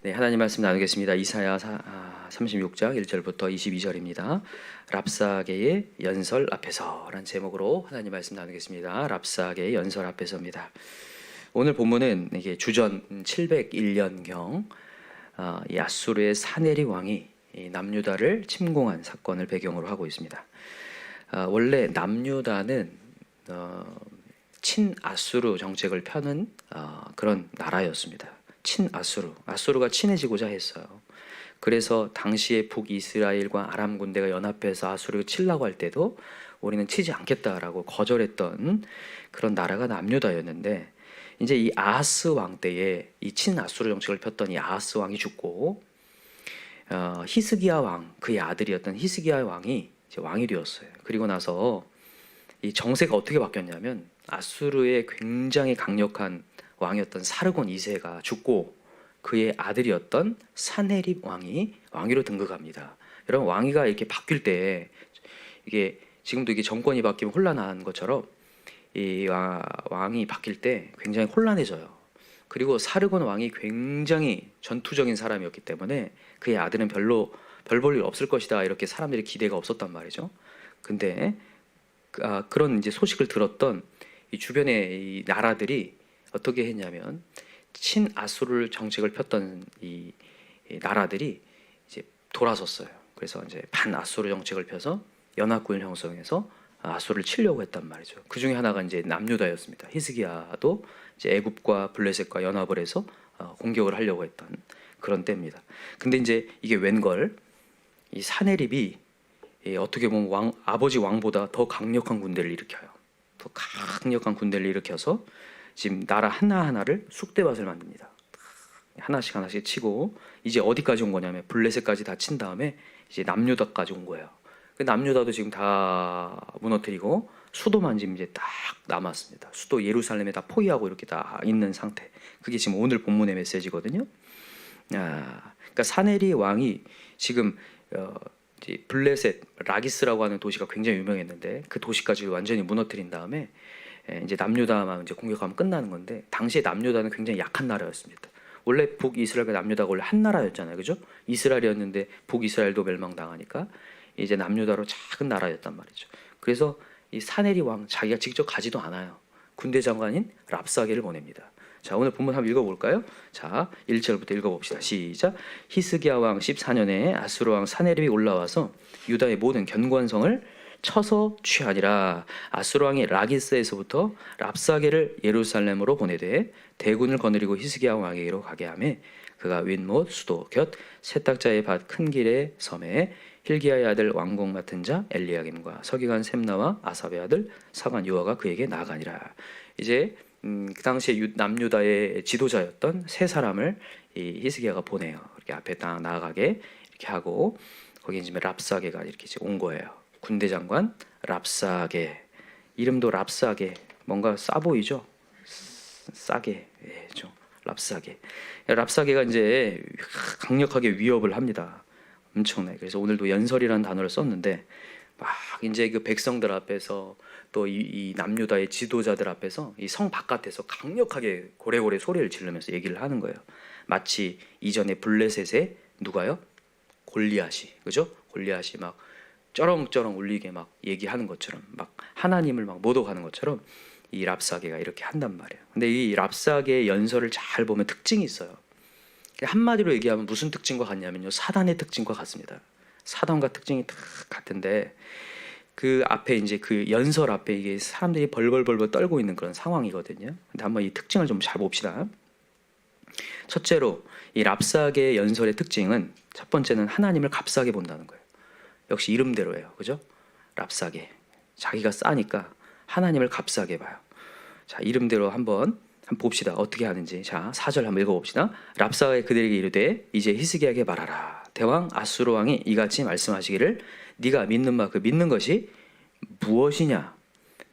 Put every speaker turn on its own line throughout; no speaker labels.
네, 하나님 말씀 나누겠습니다. 이사야 36장 1절부터 22절입니다. 랍사게의 연설 앞에서라는 제목으로 하나님 말씀 나누겠습니다. 랍사게의 연설 앞에서입니다. 오늘 본문은 이게 주전 701년경 이 아수르의 사네립 왕이 이 남유다를 침공한 사건을 배경으로 하고 있습니다. 원래 남유다는 친아수르 정책을 펴는 그런 나라였습니다. 아수르가 친해지고자 했어요. 그래서 당시에 북이스라엘과 아람 군대가 연합해서 아수르를 치려고 할 때도 우리는 치지 않겠다라고 거절했던 그런 나라가 남유다였는데, 이제 이 아하스 왕 때에 이 친아수르 정책을 폈던 이 아하스 왕이 죽고 히스기야 왕, 그의 아들이었던 히스기야 왕이 이제 왕이 되었어요. 그리고 나서 이 정세가 어떻게 바뀌었냐면, 아수르의 굉장히 강력한 왕이었던 사르곤 2세가 죽고 그의 아들이었던 사네립 왕이 왕위로 등극합니다. 여러분, 왕위가 이렇게 바뀔 때 이게 지금도 이게 정권이 바뀌면 혼란한 것처럼 이 왕이 바뀔 때 굉장히 혼란해져요. 그리고 사르곤 왕이 굉장히 전투적인 사람이었기 때문에 그의 아들은 별로 별 볼 일 없을 것이다, 이렇게 사람들의 기대가 없었단 말이죠. 근데 그런 이제 소식을 들었던 이 주변의 이 나라들이 어떻게 했냐면, 친아수르 정책을 폈던 이 나라들이 이제 돌아섰어요. 그래서 이제 반아수르 정책을 펴서 연합군을 형성해서 아수르를 치려고 했단 말이죠. 그 중에 하나가 이제 남유다였습니다. 히스기야도 이제 애굽과 블레셋과 연합을 해서 공격을 하려고 했던 그런 때입니다. 근데 이제 이게 웬걸, 이 사네립이 어떻게 보면 아버지 왕보다 더 강력한 군대를 일으켜요. 더 강력한 군대를 일으켜서 지금 나라 하나하나를 쑥대밭을 만듭니다. 하나씩 치고, 이제 어디까지 온 거냐면 블레셋까지 다 친 다음에 이제 남유다까지 온 거예요. 남유다도 지금 다 무너뜨리고 수도만 지금 이제 딱 남았습니다. 수도 예루살렘에 다 포위하고 이렇게 다 있는 상태. 그게 지금 오늘 본문의 메시지거든요. 그러니까 사네리 왕이 지금 블레셋 라기스라고 하는 도시가 굉장히 유명했는데 그 도시까지 완전히 무너뜨린 다음에 이제 남유다만 이제 공격하면 끝나는 건데, 당시에 남유다는 굉장히 약한 나라였습니다. 원래 북이스라엘과 남유다가 원래 한 나라였잖아요, 그죠? 이스라엘이었는데 북이스라엘도 멸망당하니까 이제 남유다로 작은 나라였단 말이죠. 그래서 이 사네리 왕 자기가 직접 가지도 않아요. 군대 장관인 랍사게를 보냅니다. 자, 오늘 본문 한번 읽어볼까요? 자, 1절부터 읽어봅시다. 시작. 히스기야 왕 14년에 아수르 왕 사네립이 올라와서 유다의 모든 견고한 성을 쳐서 취하니라. 아수르 왕이 라기스에서부터 랍사게를 예루살렘으로 보내되 대군을 거느리고 히스기야 왕에게로 가게 하매, 그가 윗못 수도 곁 세탁자의 밭 큰 길의 섬에 hil기야의 아들 왕궁 맡은 자 엘리야김과 서기관 셈나와 아삽의 아들 사관 요아가 그에게 나아가니라. 이제 그 당시에 남유다의 지도자였던 세 사람을 이 히스기야가 보내요. 이렇게 앞에 딱 나아가게 이렇게 하고, 거기 이제 랍사게가 이렇게 온 거예요. 군대 장관 랍사게, 이름도 랍사게, 뭔가 싸 보이죠? 싸게, 좀 랍사게. 랍사게가 이제 강력하게 위협을 합니다. 엄청나게. 그래서 오늘도 연설이라는 단어를 썼는데, 막 이제 그 백성들 앞에서 또 이 남유다의 지도자들 앞에서 이 성 바깥에서 강력하게 고래고래 소리를 지르면서 얘기를 하는 거예요. 마치 이전에 블레셋에 누가요? 골리앗이, 그죠? 골리앗이 막 쩌렁쩌렁 울리게 막 얘기하는 것처럼, 막 하나님을 막 모독하는 것처럼 이 랍사게가 이렇게 한단 말이에요. 근데 이 랍사게의 연설을 잘 보면 특징이 있어요. 한마디로 얘기하면 무슨 특징과 같냐면요, 사단의 특징과 같습니다. 사단과 특징이 다 같은데, 그 앞에 이제 그 연설 앞에 이게 사람들이 벌벌벌 떨고 있는 그런 상황이거든요. 근데 한번 이 특징을 좀 잘 봅시다. 첫째로 이 랍사게의 연설의 특징은, 첫 번째는 하나님을 값싸게 본다는 거예요. 역시 이름대로예요, 그죠? 랍사게, 자기가 싸니까 하나님을 값싸게 봐요. 자, 이름대로 한번 봅시다. 어떻게 하는지. 자, 4절 한번 읽어봅시다. 랍사게 그들에게 이르되 이제 히스기야에게 말하라. 대왕 아수르 왕이 이같이 말씀하시기를, 네가 믿는 바 그 믿는 것이 무엇이냐?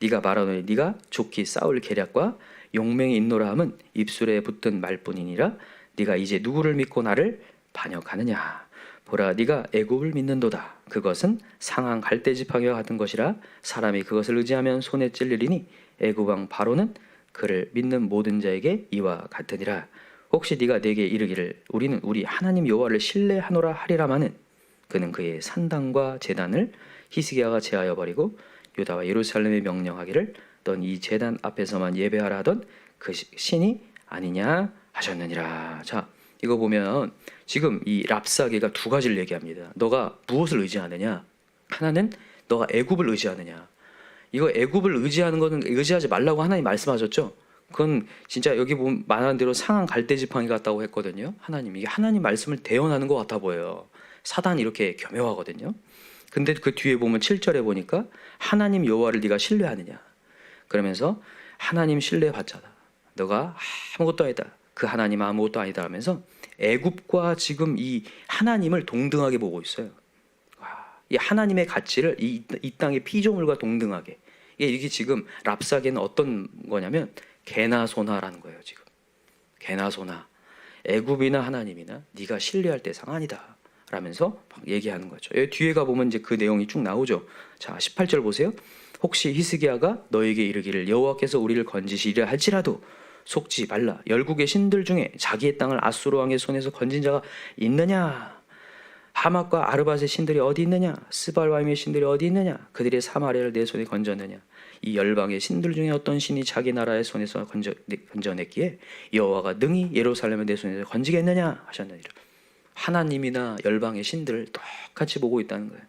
네가 말하노니 네가 좋게 싸울 계략과 용맹이 있노라 함은 입술에 붙은 말뿐이니라. 네가 이제 누구를 믿고 나를 반역하느냐? 보라, 네가 애굽을 믿는도다. 그것은 상한 갈대지팡이와 같은 것이라. 사람이 그것을 의지하면 손에 찔리리니 애굽 왕 바로는 그를 믿는 모든 자에게 이와 같으니라. 혹시 네가 내게 이르기를 우리는 우리 하나님 여호와를 신뢰하노라 하리라마는 그는 그의 산당과 제단을 히스기야가 제하여 버리고 유다와 예루살렘에 명령하기를 넌 이 제단 앞에서만 예배하라 하던 그 신이 아니냐 하셨느니라. 자, 이거 보면 지금 이 랍사게가 두 가지를 얘기합니다. 너가 무엇을 의지하느냐? 하나는 너가 애굽을 의지하느냐? 이거 애굽을 의지하는 거는 의지하지 말라고 하나님 말씀하셨죠? 그건 진짜 여기 보면 말한 대로 상한 갈대지팡이 같다고 했거든요. 하나님, 이게 하나님 말씀을 대언하는 것 같아 보여요. 사단이 이렇게 겸용하거든요. 근데 그 뒤에 보면 7절에 보니까 하나님 여호와를 네가 신뢰하느냐? 그러면서 하나님 신뢰받자다. 너가 아무것도 아니다. 그 하나님 아무것도 아니다 하면서 애굽과 지금 이 하나님을 동등하게 보고 있어요. 이 하나님의 가치를 이 땅의 피조물과 동등하게. 이게 지금 랍사게는 어떤 거냐면 개나 소나라는 거예요. 지금 개나 소나, 애굽이나 하나님이나 네가 신뢰할 대상 아니다 라면서 막 얘기하는 거죠. 여기 뒤에 가보면 이제 그 내용이 쭉 나오죠. 자, 18절 보세요. 혹시 히스기야가 너에게 이르기를 여호와께서 우리를 건지시리라 할지라도 속지 말라. 열국의 신들 중에 자기의 땅을 아수르 왕의 손에서 건진 자가 있느냐? 하맛과 아르밧의 신들이 어디 있느냐? 스발와임의 신들이 어디 있느냐? 그들의 사마리아를 내 손에 건졌느냐? 이 열방의 신들 중에 어떤 신이 자기 나라의 손에서 건져냈기에 여호와가 능히 예루살렘을 내 손에서 건지겠느냐 하셨느니라. 하나님이나 열방의 신들을 똑같이 보고 있다는 거예요.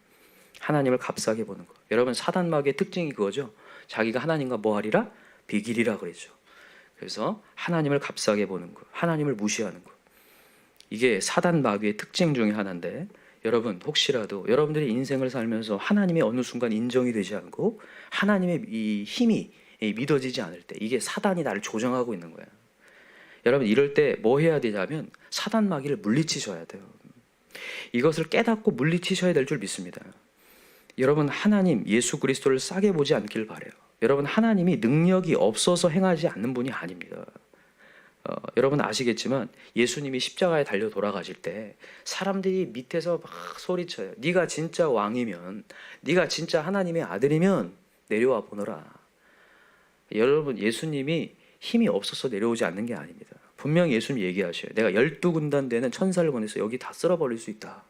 하나님을 값싸게 보는 거. 여러분, 사단마귀의 특징이 그거죠. 자기가 하나님과 뭐하리라? 비기리라 그랬죠. 그래서 하나님을 값싸게 보는 거, 하나님을 무시하는 거. 이게 사단마귀의 특징 중에 하나인데, 여러분 혹시라도 여러분들이 인생을 살면서 하나님의 어느 순간 인정이 되지 않고 하나님의 이 힘이 믿어지지 않을 때, 이게 사단이 나를 조정하고 있는 거예요. 여러분, 이럴 때 뭐 해야 되냐면 사단마귀를 물리치셔야 돼요. 이것을 깨닫고 물리치셔야 될 줄 믿습니다. 여러분, 하나님 예수 그리스도를 싸게 보지 않길 바라요. 여러분, 하나님이 능력이 없어서 행하지 않는 분이 아닙니다. 여러분 아시겠지만 예수님이 십자가에 달려 돌아가실 때 사람들이 밑에서 막 소리쳐요. 네가 진짜 왕이면, 네가 진짜 하나님의 아들이면 내려와 보너라. 여러분, 예수님이 힘이 없어서 내려오지 않는 게 아닙니다. 분명히 예수님 얘기하셔요. 내가 12군단 되는 천사를 보내서 여기 다 쓸어버릴 수 있다.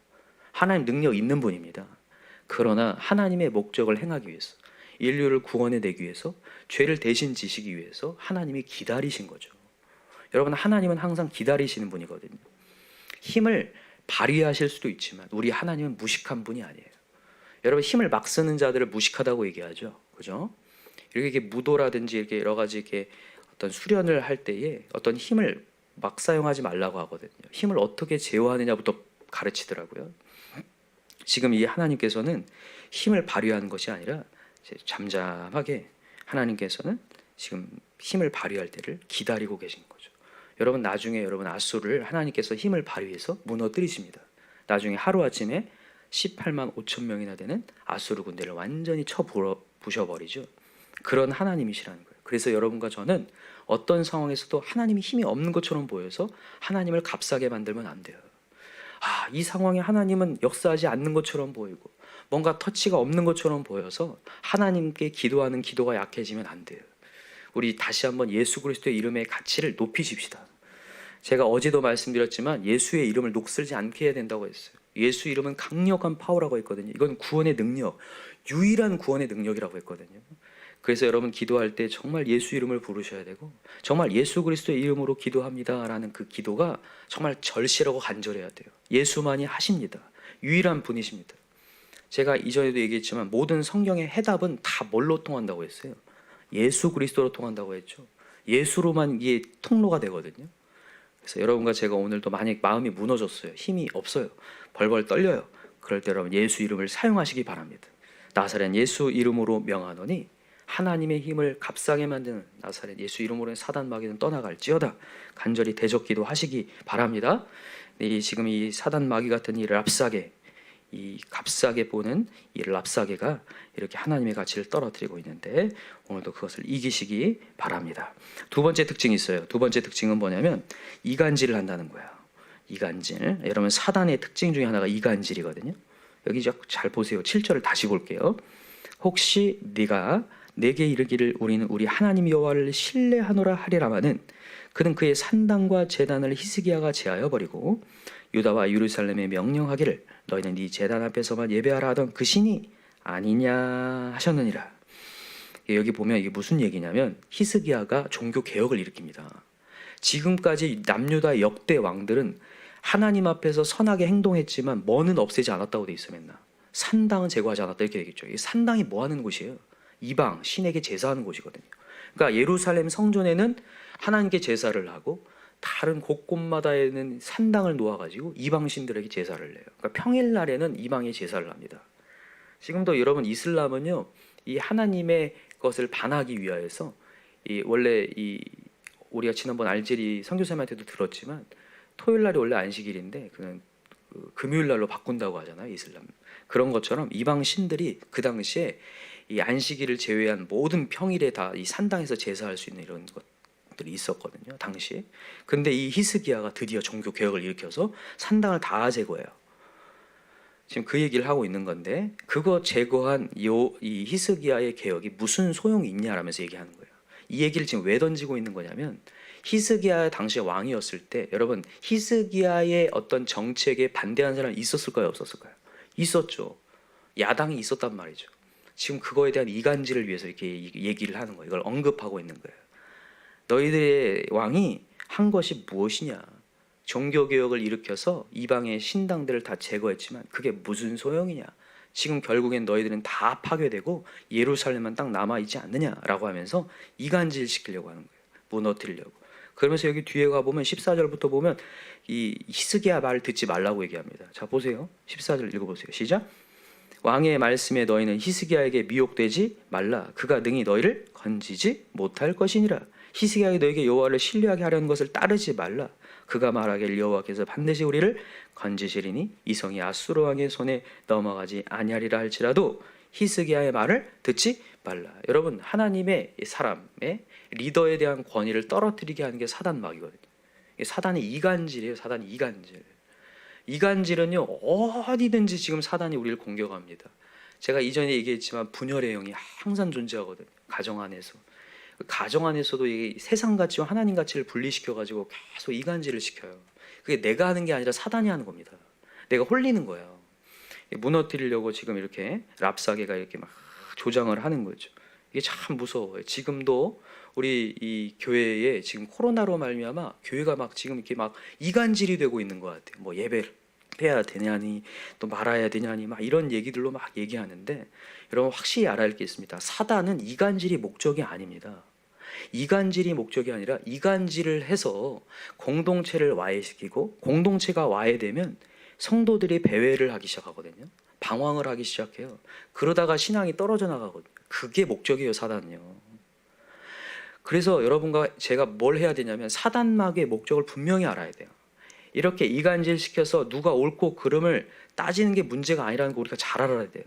하나님 능력 있는 분입니다. 그러나 하나님의 목적을 행하기 위해서, 인류를 구원해내기 위해서, 죄를 대신 지시기 위해서 하나님이 기다리신 거죠. 여러분, 하나님은 항상 기다리시는 분이거든요. 힘을 발휘하실 수도 있지만 우리 하나님은 무식한 분이 아니에요. 여러분, 힘을 막 쓰는 자들을 무식하다고 얘기하죠. 그죠? 이렇게 무도라든지 이렇게 여러 가지 이렇게 어떤 수련을 할 때에 어떤 힘을 막 사용하지 말라고 하거든요. 힘을 어떻게 제어하느냐부터 가르치더라고요. 지금 이 하나님께서는 힘을 발휘하는 것이 아니라 잠잠하게 하나님께서는 지금 힘을 발휘할 때를 기다리고 계신 거죠. 여러분, 나중에 여러분 아수르를 하나님께서 힘을 발휘해서 무너뜨리십니다. 나중에 하루아침에 18만 5천 명이나 되는 아수르 군대를 완전히 부셔버리죠. 그런 하나님이시라는 거예요. 그래서 여러분과 저는 어떤 상황에서도 하나님이 힘이 없는 것처럼 보여서 하나님을 값싸게 만들면 안 돼요. 이 상황에 하나님은 역사하지 않는 것처럼 보이고 뭔가 터치가 없는 것처럼 보여서 하나님께 기도하는 기도가 약해지면 안 돼요. 우리 다시 한번 예수 그리스도의 이름의 가치를 높이십시다. 제가 어제도 말씀드렸지만 예수의 이름을 녹슬지 않게 해야 된다고 했어요. 예수 이름은 강력한 파워라고 했거든요. 이건 구원의 능력, 유일한 구원의 능력이라고 했거든요. 그래서 여러분 기도할 때 정말 예수 이름을 부르셔야 되고, 정말 예수 그리스도의 이름으로 기도합니다라는 그 기도가 정말 절실하고 간절해야 돼요. 예수만이 하십니다. 유일한 분이십니다. 제가 이전에도 얘기했지만 모든 성경의 해답은 다 뭘로 통한다고 했어요? 예수 그리스도로 통한다고 했죠. 예수로만 이게 통로가 되거든요. 그래서 여러분과 제가 오늘도 만약 마음이 무너졌어요, 힘이 없어요, 벌벌 떨려요, 그럴 때 여러분 예수 이름을 사용하시기 바랍니다. 나사렛 예수 이름으로 명하노니 하나님의 힘을 값싸게 만드는 나사렛 예수 이름으로 사단 마귀는 떠나갈지어다. 간절히 대적기도 하시기 바랍니다. 지금 이 사단 마귀 같은 이 랍사게, 이 값싸게 보는 이 랍사게가 이렇게 하나님의 가치를 떨어뜨리고 있는데 오늘도 그것을 이기시기 바랍니다. 두 번째 특징이 있어요. 두 번째 특징은 뭐냐면 이간질을 한다는 거예요. 이간질. 여러분, 사단의 특징 중에 하나가 이간질이거든요. 여기 잘 보세요. 7절을 다시 볼게요. 혹시 네가 내게 이르기를 우리는 우리 하나님 여호와를 신뢰하노라 하리라마는 그는 그의 산당과 제단을 히스기야가 제하여 버리고 유다와 예루살렘에 명령하기를 너희는 네 제단 앞에서만 예배하라 하던 그 신이 아니냐 하셨느니라. 여기 보면 이게 무슨 얘기냐면 히스기야가 종교 개혁을 일으킵니다. 지금까지 남유다 역대 왕들은 하나님 앞에서 선하게 행동했지만 뭐는 없애지 않았다고 돼 있어. 맨날 산당은 제거하지 않았다 이렇게 얘기했죠. 이 산당이 뭐 하는 곳이에요? 이방 신에게 제사하는 곳이거든요. 그러니까 예루살렘 성전에는 하나님께 제사를 하고 다른 곳곳마다에는 산당을 놓아가지고 이방 신들에게 제사를 해요. 그러니까 평일날에는 이방에 제사를 합니다. 지금도 여러분 이슬람은요, 이 하나님의 것을 반하기 위하여서 원래 우리가 지난번 알제리 선교사님한테도 들었지만 토요일날이 원래 안식일인데 그는 금요일날로 바꾼다고 하잖아요, 이슬람. 그런 것처럼 이방 신들이 그 당시에 이 안식일을 제외한 모든 평일에 다 이 산당에서 제사할 수 있는 이런 것들이 있었거든요, 당시에. 근데 이 히스기야가 드디어 종교 개혁을 일으켜서 산당을 다 제거해요. 지금 그 얘기를 하고 있는 건데 그거 제거한 이 히스기야의 개혁이 무슨 소용이 있냐라면서 얘기하는 거예요. 이 얘기를 지금 왜 던지고 있는 거냐면 히스기야 당시에 왕이었을 때 여러분 히스기야의 어떤 정책에 반대하는 사람이 있었을까요, 없었을까요? 있었죠. 야당이 있었단 말이죠. 지금 그거에 대한 이간질을 위해서 이렇게 얘기를 하는 거예요. 이걸 언급하고 있는 거예요. 너희들의 왕이 한 것이 무엇이냐? 종교개혁을 일으켜서 이방의 신당들을 다 제거했지만 그게 무슨 소용이냐? 지금 결국엔 너희들은 다 파괴되고 예루살렘만 딱 남아있지 않느냐라고 하면서 이간질 시키려고 하는 거예요. 무너뜨리려고. 그러면서 여기 뒤에 가보면 14절부터 보면 이 히스기야 말 듣지 말라고 얘기합니다. 자 보세요. 14절 읽어보세요. 시작. 왕의 말씀에 너희는 히스기야에게 미혹되지 말라. 그가 능히 너희를 건지지 못할 것이니라. 히스기야가 너에게 여호와를 신뢰하게 하려는 것을 따르지 말라. 그가 말하길 여호와께서 반드시 우리를 건지시리니 이 성이 아수르 왕의 손에 넘어가지 아니하리라 할지라도 히스기야의 말을 듣지 말라. 여러분 하나님의 사람의 리더에 대한 권위를 떨어뜨리게 하는 게 사단막이거든요. 사단의 이간질이에요. 사단의 이간질. 이간질은요 어디든지 지금 사단이 우리를 공격합니다. 제가 이전에 얘기했지만 분열의 영이 항상 존재하거든요. 가정 안에서. 가정 안에서도 이 세상 가치와 하나님 가치를 분리시켜 가지고 계속 이간질을 시켜요. 그게 내가 하는 게 아니라 사단이 하는 겁니다. 내가 홀리는 거예요. 무너뜨리려고 지금 이렇게 랍사게가 이렇게 막 조장을 하는 거죠. 이게 참 무서워요. 지금도 우리 이 교회에 지금 코로나로 말미암아 교회가 막 지금 이렇게 막 이간질이 되고 있는 것 같아요. 뭐 예배를 해야 되냐니 또 말아야 되냐니 막 이런 얘기들로 막 얘기하는데 여러분 확실히 알아야 할 게 있습니다. 사단은 이간질이 목적이 아닙니다. 이간질이 목적이 아니라 이간질을 해서 공동체를 와해시키고 공동체가 와해되면 성도들이 배회를 하기 시작하거든요. 방황을 하기 시작해요. 그러다가 신앙이 떨어져 나가거든요. 그게 목적이에요, 사단은요. 그래서 여러분과 제가 뭘 해야 되냐면 사단막의 목적을 분명히 알아야 돼요. 이렇게 이간질 시켜서 누가 옳고 그름을 따지는 게 문제가 아니라는 거 우리가 잘 알아야 돼요.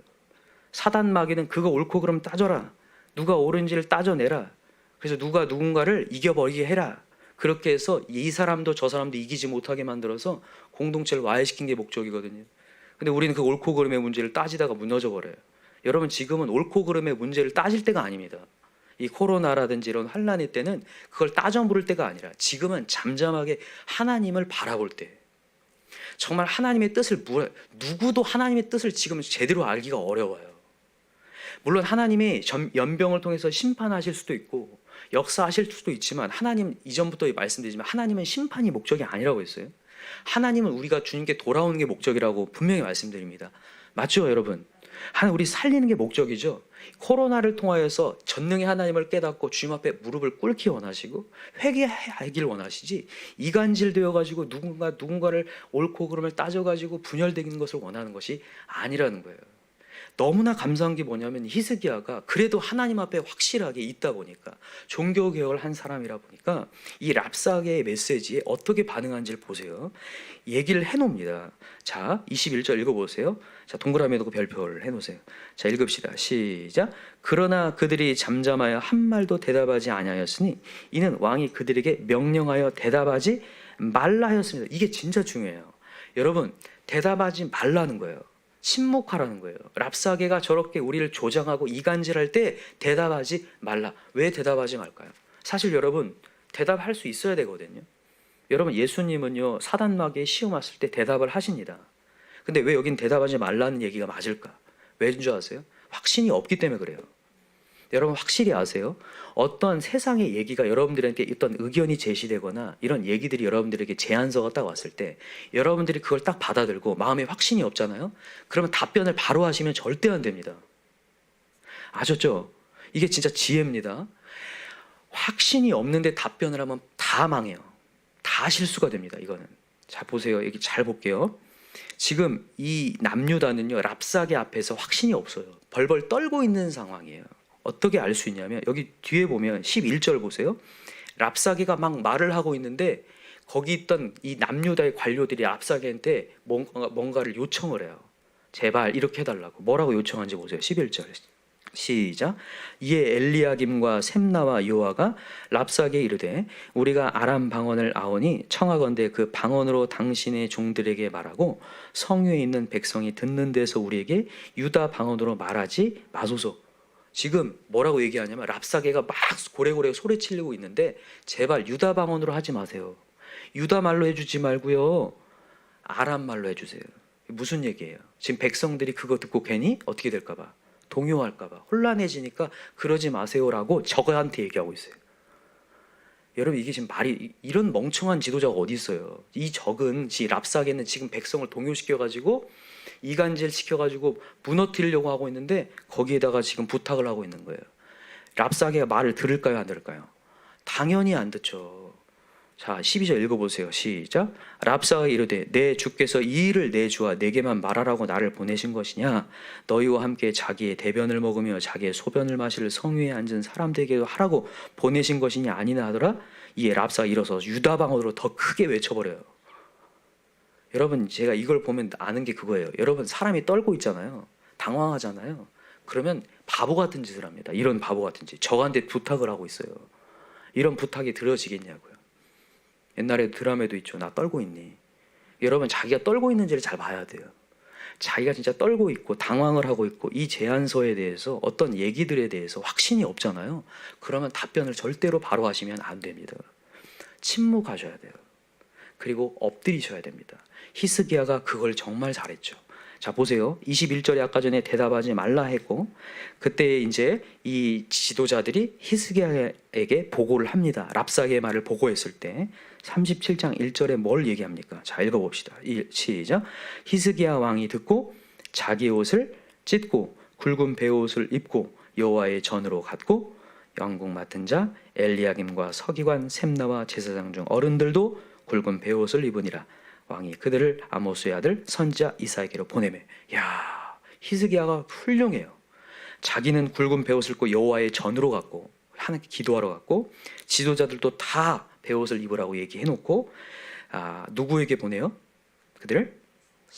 사단마귀는 그거 옳고 그름 따져라. 누가 옳은지를 따져내라. 그래서 누가 누군가를 이겨버리게 해라. 그렇게 해서 이 사람도 저 사람도 이기지 못하게 만들어서 공동체를 와해시킨 게 목적이거든요. 근데 우리는 그 옳고 그름의 문제를 따지다가 무너져 버려요. 여러분 지금은 옳고 그름의 문제를 따질 때가 아닙니다. 이 코로나라든지 이런 환란의 때는 그걸 따져 물을 때가 아니라 지금은 잠잠하게 하나님을 바라볼 때, 정말 하나님의 뜻을 누구도 하나님의 뜻을 지금 제대로 알기가 어려워요. 물론 하나님이 연병을 통해서 심판하실 수도 있고 역사하실 수도 있지만 하나님 이전부터 말씀드리지만 하나님은 심판이 목적이 아니라고 했어요. 하나님은 우리가 주님께 돌아오는 게 목적이라고 분명히 말씀드립니다. 맞죠 여러분? 우리 살리는 게 목적이죠. 코로나를 통하여서 전능의 하나님을 깨닫고 주님 앞에 무릎을 꿇기 원하시고 회개하길 원하시지 이간질 되어가지고 누군가를 옳고 그름을 따져가지고 분열되는 것을 원하는 것이 아니라는 거예요. 너무나 감사한 게 뭐냐면 히스기야가 그래도 하나님 앞에 확실하게 있다 보니까 종교개혁을 한 사람이라 보니까 이 랍사게의 메시지에 어떻게 반응한지를 보세요. 얘기를 해놓습니다. 자 21절 읽어보세요. 자 동그라미 놓고 별표를 해놓으세요. 자 읽읍시다. 시작. 그러나 그들이 잠잠하여 한 말도 대답하지 아니하였으니 이는 왕이 그들에게 명령하여 대답하지 말라 하였습니다. 이게 진짜 중요해요. 여러분 대답하지 말라는 거예요. 침묵하라는 거예요. 랍사게가 저렇게 우리를 조장하고 이간질할 때 대답하지 말라. 왜 대답하지 말까요? 사실 여러분 대답할 수 있어야 되거든요. 여러분 예수님은요 사단마귀에 시험 왔을 때 대답을 하십니다. 근데 왜 여긴 대답하지 말라는 얘기가 맞을까? 왜인 줄 아세요? 확신이 없기 때문에 그래요. 여러분 확실히 아세요? 어떤 세상의 얘기가 여러분들에게 어떤 의견이 제시되거나 이런 얘기들이 여러분들에게 제안서가 딱 왔을 때 여러분들이 그걸 딱 받아들고 마음에 확신이 없잖아요? 그러면 답변을 바로 하시면 절대 안 됩니다. 아셨죠? 이게 진짜 지혜입니다. 확신이 없는데 답변을 하면 다 망해요. 다 실수가 됩니다. 이거는. 자 보세요. 여기 잘 볼게요. 지금 이 남유다는요 랍사게 앞에서 확신이 없어요. 벌벌 떨고 있는 상황이에요. 어떻게 알 수 있냐면 여기 뒤에 보면 11절 보세요. 랍사게가 막 말을 하고 있는데 거기 있던 이 남유다의 관료들이 랍사게한테 뭔가를 요청을 해요. 제발 이렇게 해달라고. 뭐라고 요청한지 보세요. 11절 시작. 이에 엘리야김과 셈나와 요아가 랍사게 이르되 우리가 아람 방언을 아오니 청하건대 그 방언으로 당신의 종들에게 말하고 성유에 있는 백성이 듣는 데서 우리에게 유다 방언으로 말하지 마소서. 지금 뭐라고 얘기하냐면 랍사게가 막 고래고래 소리치려고 있는데 제발 유다 방언으로 하지 마세요. 유다 말로 해주지 말고요 아람 말로 해주세요. 무슨 얘기예요? 지금 백성들이 그거 듣고 괜히 어떻게 될까 봐 동요할까 봐 혼란해지니까 그러지 마세요라고 저한테 얘기하고 있어요. 여러분 이게 지금 말이 이런 멍청한 지도자가 어디 있어요? 이 적은 랍사게는 지금 백성을 동요시켜가지고 이간질 시켜가지고 무너뜨리려고 하고 있는데 거기에다가 지금 부탁을 하고 있는 거예요. 랍사게가 말을 들을까요 안 들을까요? 당연히 안 듣죠. 자 12절 읽어보세요. 시작. 랍사가 이르되 내 주께서 이 일을 내 주와 내게만 말하라고 나를 보내신 것이냐? 너희와 함께 자기의 대변을 먹으며 자기의 소변을 마실 성위에 앉은 사람들에게도 하라고 보내신 것이냐 아니나 하더라. 이에 랍사가 일어서 유다 방언으로 더 크게 외쳐버려요. 여러분 제가 이걸 보면 아는 게 그거예요. 여러분 사람이 떨고 있잖아요. 당황하잖아요. 그러면 바보 같은 짓을 합니다. 이런 바보 같은 짓. 저한테 부탁을 하고 있어요. 이런 부탁이 들어지겠냐고요. 옛날에 드라마에도 있죠. 나 떨고 있니? 여러분 자기가 떨고 있는지를 잘 봐야 돼요. 자기가 진짜 떨고 있고 당황을 하고 있고 이 제안서에 대해서 어떤 얘기들에 대해서 확신이 없잖아요. 그러면 답변을 절대로 바로 하시면 안 됩니다. 침묵하셔야 돼요. 그리고 엎드리셔야 됩니다. 히스기야가 그걸 정말 잘했죠. 자 보세요. 21절에 아까 전에 대답하지 말라 했고 그때 이제 이 지도자들이 히스기야에게 보고를 합니다. 랍사게의 말을 보고했을 때 37장 1절에 뭘 얘기합니까? 자 읽어봅시다. 시작. 히스기야 왕이 듣고 자기 옷을 찢고 굵은 베옷을 입고 여호와의 전으로 갔고 영국 맡은 자 엘리야김과 서기관 셈나와 제사장 중 어른들도 굵은 베옷을 입으니라. 왕이 그들을 아모스의 아들 선지자 이사야에게로 보내매. 야 히스기야가 훌륭해요. 자기는 굵은 베옷을 입고 여호와의 전으로 갔고 하나님께 기도하러 갔고 지도자들도 다 베옷을 입으라고 얘기해놓고 누구에게 보내요? 그들을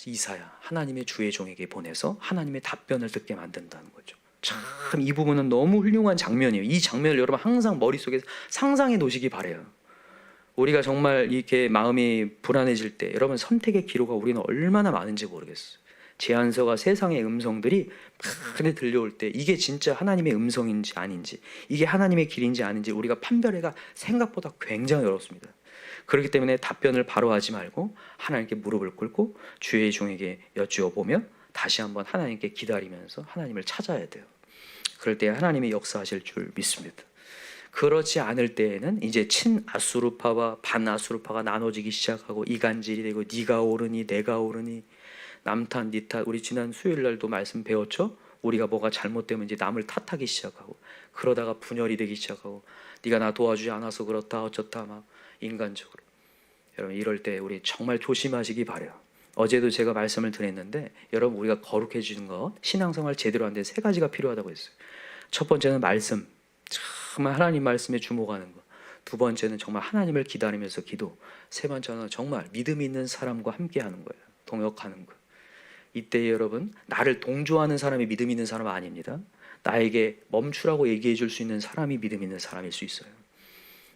이사야 하나님의 주의 종에게 보내서 하나님의 답변을 듣게 만든다는 거죠. 참 이 부분은 너무 훌륭한 장면이에요. 이 장면을 여러분 항상 머릿속에 상상해 놓으시기 바래요. 우리가 정말 이렇게 마음이 불안해질 때 여러분 선택의 기로가 우리는 얼마나 많은지 모르겠어요. 제안서가 세상의 음성들이 많이 들려올 때 이게 진짜 하나님의 음성인지 아닌지 이게 하나님의 길인지 아닌지 우리가 판별해가 생각보다 굉장히 어렵습니다. 그렇기 때문에 답변을 바로 하지 말고 하나님께 무릎을 꿇고 주의 종에게 여쭈어 보며 다시 한번 하나님께 기다리면서 하나님을 찾아야 돼요. 그럴 때 하나님이 역사하실 줄 믿습니다. 그렇지 않을 때에는 이제 친아수르파와 반아수르파가 나눠지기 시작하고 이간질이 되고 네가 옳으니 내가 옳으니 남탓 니탓. 우리 지난 수요일 날도 말씀 배웠죠. 우리가 뭐가 잘못되면 이제 남을 탓하기 시작하고 그러다가 분열이 되기 시작하고 네가 나 도와주지 않아서 그렇다 어쩌다 막 인간적으로. 여러분 이럴 때 우리 정말 조심하시기 바래요. 어제도 제가 말씀을 드렸는데 여러분 우리가 거룩해지는 것 신앙생활 제대로 하는데 세 가지가 필요하다고 했어요. 첫 번째는 말씀. 정말 하나님 말씀에 주목하는 것. 두 번째는 정말 하나님을 기다리면서 기도. 세 번째는 정말 믿음 있는 사람과 함께하는 거예요. 동역하는 거. 이때 여러분 나를 동조하는 사람이 믿음 있는 사람 아닙니다. 나에게 멈추라고 얘기해 줄 수 있는 사람이 믿음 있는 사람일 수 있어요.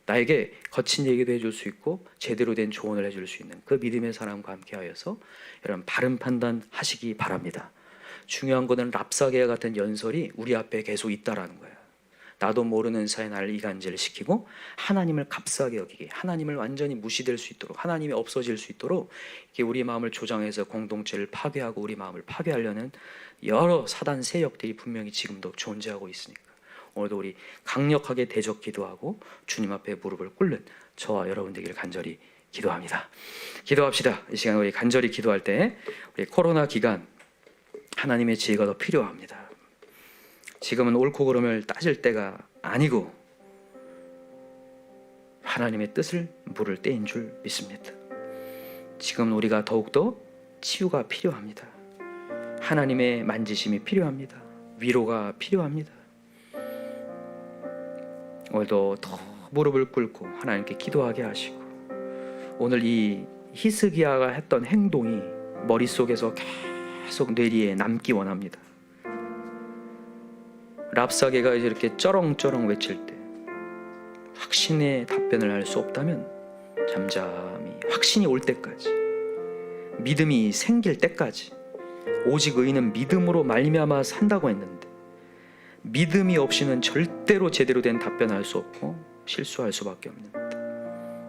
나에게 거친 얘기도 해줄 수 있고 제대로 된 조언을 해줄 수 있는 그 믿음의 사람과 함께하여서 여러분 바른 판단 하시기 바랍니다. 중요한 거는 랍사게와 같은 연설이 우리 앞에 계속 있다라는 거예요. 나도 모르는 사이에 나를 이간질시키고 하나님을 값싸게 여기게, 하나님을 완전히 무시될 수 있도록, 하나님이 없어질 수 있도록 이렇게 우리 마음을 조장해서 공동체를 파괴하고 우리 마음을 파괴하려는 여러 사단 세력들이 분명히 지금도 존재하고 있으니까 오늘도 우리 강력하게 대적 기도하고 주님 앞에 무릎을 꿇는 저와 여러분 되기를 간절히 기도합니다. 기도합시다. 이 시간 우리 간절히 기도할 때 우리 코로나 기간 하나님의 지혜가 더 필요합니다. 지금은 옳고 그름을 따질 때가 아니고 하나님의 뜻을 물을 때인 줄 믿습니다. 지금 우리가 더욱더 치유가 필요합니다. 하나님의 만지심이 필요합니다. 위로가 필요합니다. 오늘도 더 무릎을 꿇고 하나님께 기도하게 하시고 오늘 이 히스기야가 했던 행동이 머릿속에서 계속 뇌리에 남기 원합니다. 랍사게가 이렇게 쩌렁쩌렁 외칠 때 확신의 답변을 할 수 없다면 잠잠히 확신이 올 때까지, 믿음이 생길 때까지, 오직 의인은 믿음으로 말미암아 산다고 했는데 믿음이 없이는 절대로 제대로 된 답변할 수 없고 실수할 수밖에 없는데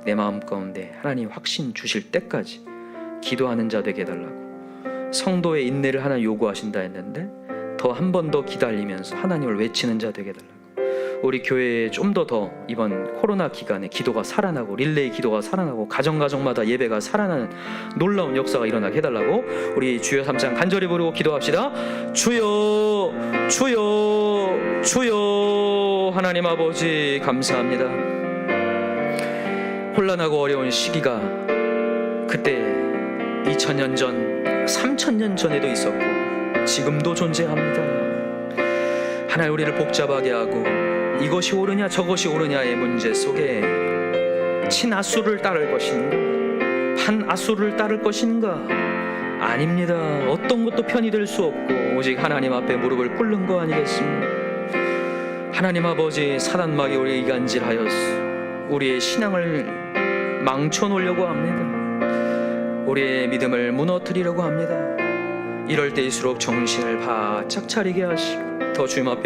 내 마음 가운데 하나님 확신 주실 때까지 기도하는 자 되게 해달라고 성도의 인내를 하나 요구하신다 했는데 더 한 번 더 기다리면서 하나님을 외치는 자 되게 해달라고, 우리 교회에 좀 더 이번 코로나 기간에 기도가 살아나고 릴레이 기도가 살아나고 가정마다 예배가 살아나는 놀라운 역사가 일어나게 해달라고 우리 주여 3장 간절히 부르고 기도합시다. 주여 주여 주여. 하나님 아버지 감사합니다. 혼란하고 어려운 시기가 그때 2000년 전 3000년 전에도 있었고 지금도 존재합니다. 하나님 우리를 복잡하게 하고 이것이 옳으냐 저것이 옳으냐의 문제 속에 친아수를 따를 것인가 반아수를 따를 것인가, 아닙니다. 어떤 것도 편이 될 수 없고 오직 하나님 앞에 무릎을 꿇는 거 아니겠습니까? 하나님 아버지, 사단마귀 우리의 이간질하여서 우리의 신앙을 망쳐놓으려고 합니다. 우리의 믿음을 무너뜨리려고 합니다. 이럴 때일수록 정신을 바짝 차리게 하시고 더 주님 앞에